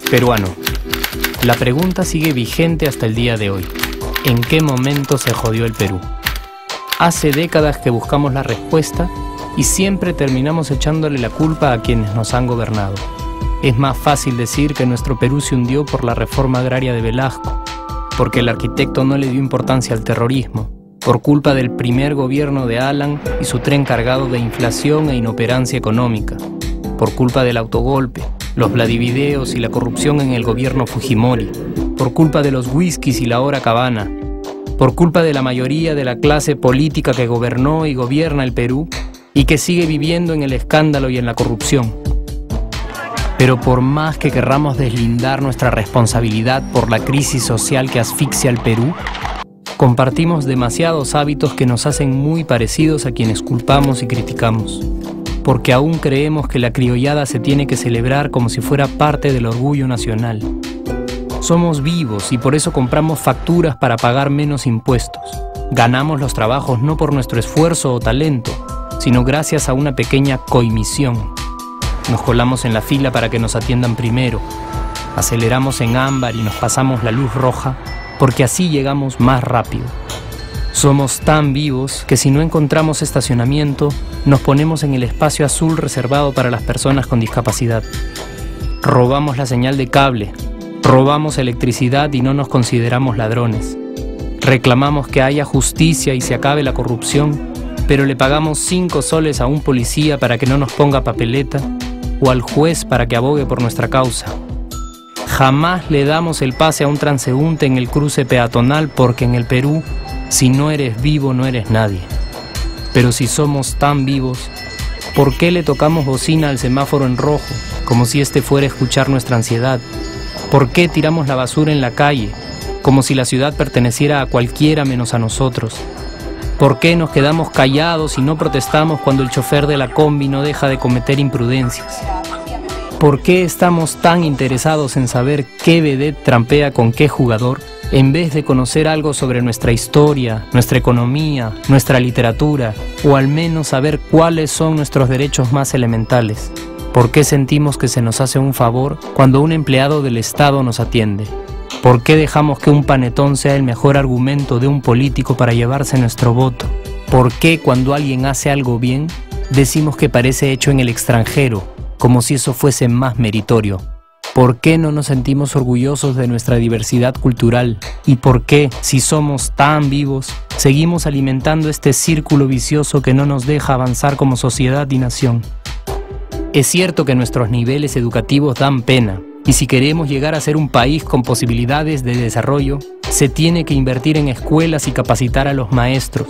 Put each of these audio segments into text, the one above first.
Peruano. La pregunta sigue vigente hasta el día de hoy. ¿En qué momento se jodió el Perú? Hace décadas que buscamos la respuesta y siempre terminamos echándole la culpa a quienes nos han gobernado. Es más fácil decir que nuestro Perú se hundió por la reforma agraria de Velasco, porque el arquitecto no le dio importancia al terrorismo, por culpa del primer gobierno de Alan y su tren cargado de inflación e inoperancia económica, por culpa del autogolpe, los Vladivideos y la corrupción en el gobierno Fujimori, por culpa de los whiskies y la hora cabana, por culpa de la mayoría de la clase política que gobernó y gobierna el Perú y que sigue viviendo en el escándalo y en la corrupción. Pero por más que querramos deslindar nuestra responsabilidad por la crisis social que asfixia al Perú, compartimos demasiados hábitos que nos hacen muy parecidos a quienes culpamos y criticamos, porque aún creemos que la criollada se tiene que celebrar como si fuera parte del orgullo nacional. Somos vivos y por eso compramos facturas para pagar menos impuestos. Ganamos los trabajos no por nuestro esfuerzo o talento, sino gracias a una pequeña coimisión. Nos colamos en la fila para que nos atiendan primero, aceleramos en ámbar y nos pasamos la luz roja, porque así llegamos más rápido. Somos tan vivos que si no encontramos estacionamiento, nos ponemos en el espacio azul reservado para las personas con discapacidad. Robamos la señal de cable, robamos electricidad y no nos consideramos ladrones. Reclamamos que haya justicia y se acabe la corrupción, pero le pagamos 5 soles a un policía para que no nos ponga papeleta o al juez para que abogue por nuestra causa. Jamás le damos el pase a un transeúnte en el cruce peatonal porque en el Perú, si no eres vivo, no eres nadie. Pero si somos tan vivos, ¿por qué le tocamos bocina al semáforo en rojo, como si este fuera a escuchar nuestra ansiedad? ¿Por qué tiramos la basura en la calle, como si la ciudad perteneciera a cualquiera menos a nosotros? ¿Por qué nos quedamos callados y no protestamos cuando el chofer de la combi no deja de cometer imprudencias? ¿Por qué estamos tan interesados en saber qué vedette trampea con qué jugador, en vez de conocer algo sobre nuestra historia, nuestra economía, nuestra literatura, o al menos saber cuáles son nuestros derechos más elementales? ¿Por qué sentimos que se nos hace un favor cuando un empleado del Estado nos atiende? ¿Por qué dejamos que un panetón sea el mejor argumento de un político para llevarse nuestro voto? ¿Por qué cuando alguien hace algo bien, decimos que parece hecho en el extranjero, como si eso fuese más meritorio? ¿Por qué no nos sentimos orgullosos de nuestra diversidad cultural? ¿Y por qué, si somos tan vivos, seguimos alimentando este círculo vicioso que no nos deja avanzar como sociedad y nación? Es cierto que nuestros niveles educativos dan pena, y si queremos llegar a ser un país con posibilidades de desarrollo, se tiene que invertir en escuelas y capacitar a los maestros.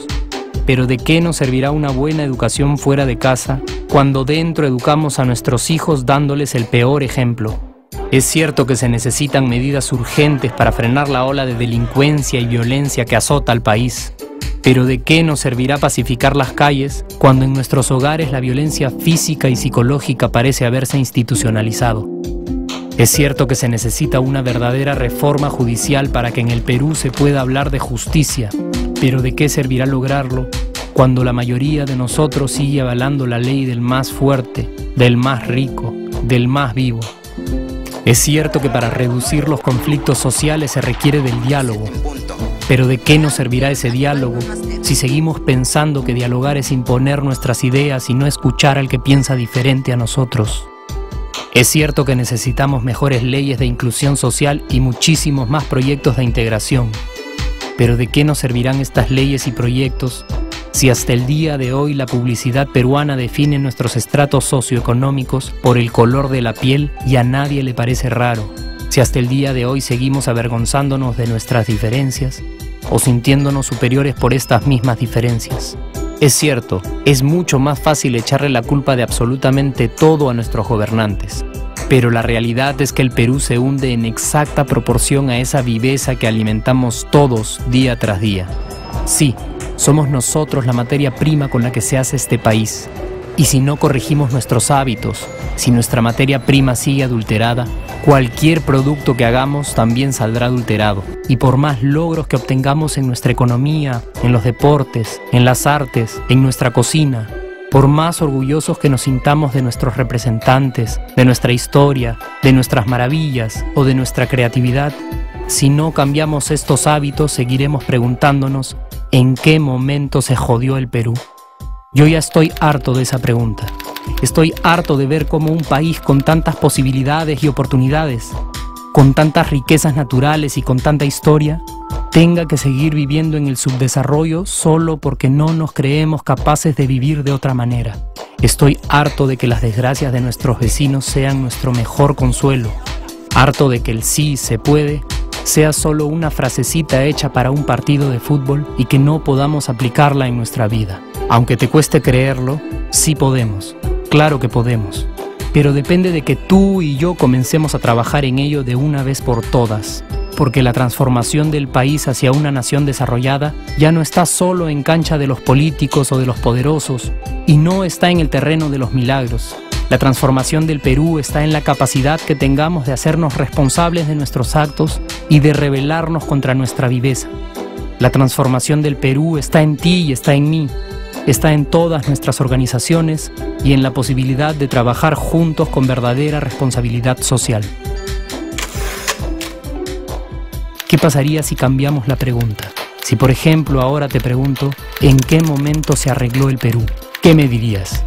Pero ¿de qué nos servirá una buena educación fuera de casa cuando dentro educamos a nuestros hijos dándoles el peor ejemplo? Es cierto que se necesitan medidas urgentes para frenar la ola de delincuencia y violencia que azota al país. Pero ¿de qué nos servirá pacificar las calles cuando en nuestros hogares la violencia física y psicológica parece haberse institucionalizado? Es cierto que se necesita una verdadera reforma judicial para que en el Perú se pueda hablar de justicia, pero ¿de qué servirá lograrlo cuando la mayoría de nosotros sigue avalando la ley del más fuerte, del más rico, del más vivo? Es cierto que para reducir los conflictos sociales se requiere del diálogo, pero ¿de qué nos servirá ese diálogo si seguimos pensando que dialogar es imponer nuestras ideas y no escuchar al que piensa diferente a nosotros? Es cierto que necesitamos mejores leyes de inclusión social y muchísimos más proyectos de integración, pero ¿de qué nos servirán estas leyes y proyectos si hasta el día de hoy la publicidad peruana define nuestros estratos socioeconómicos por el color de la piel y a nadie le parece raro? Si hasta el día de hoy seguimos avergonzándonos de nuestras diferencias o sintiéndonos superiores por estas mismas diferencias. Es cierto, es mucho más fácil echarle la culpa de absolutamente todo a nuestros gobernantes, pero la realidad es que el Perú se hunde en exacta proporción a esa viveza que alimentamos todos día tras día. Sí, somos nosotros la materia prima con la que se hace este país, Y si no corregimos nuestros hábitos, si nuestra materia prima sigue adulterada, cualquier producto que hagamos también saldrá adulterado. Y por más logros que obtengamos en nuestra economía, en los deportes, en las artes, en nuestra cocina, por más orgullosos que nos sintamos de nuestros representantes, de nuestra historia, de nuestras maravillas o de nuestra creatividad, si no cambiamos estos hábitos, seguiremos preguntándonos ¿en qué momento se jodió el Perú? Yo ya estoy harto de esa pregunta. Estoy harto de ver cómo un país con tantas posibilidades y oportunidades, con tantas riquezas naturales y con tanta historia, tenga que seguir viviendo en el subdesarrollo solo porque no nos creemos capaces de vivir de otra manera. Estoy harto de que las desgracias de nuestros vecinos sean nuestro mejor consuelo. Harto de que el sí se puede sea solo una frasecita hecha para un partido de fútbol y que no podamos aplicarla en nuestra vida. Aunque te cueste creerlo, sí podemos. Claro que podemos. Pero depende de que tú y yo comencemos a trabajar en ello de una vez por todas. Porque la transformación del país hacia una nación desarrollada ya no está solo en cancha de los políticos o de los poderosos y no está en el terreno de los milagros. La transformación del Perú está en la capacidad que tengamos de hacernos responsables de nuestros actos y de rebelarnos contra nuestra viveza. La transformación del Perú está en ti y está en mí. Está en todas nuestras organizaciones y en la posibilidad de trabajar juntos con verdadera responsabilidad social. ¿Qué pasaría si cambiamos la pregunta? Si, por ejemplo, ahora te pregunto, ¿en qué momento se arregló el Perú? ¿Qué me dirías?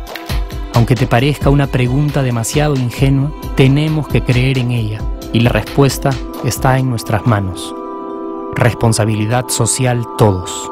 Aunque te parezca una pregunta demasiado ingenua, tenemos que creer en ella y la respuesta está en nuestras manos. Responsabilidad social todos.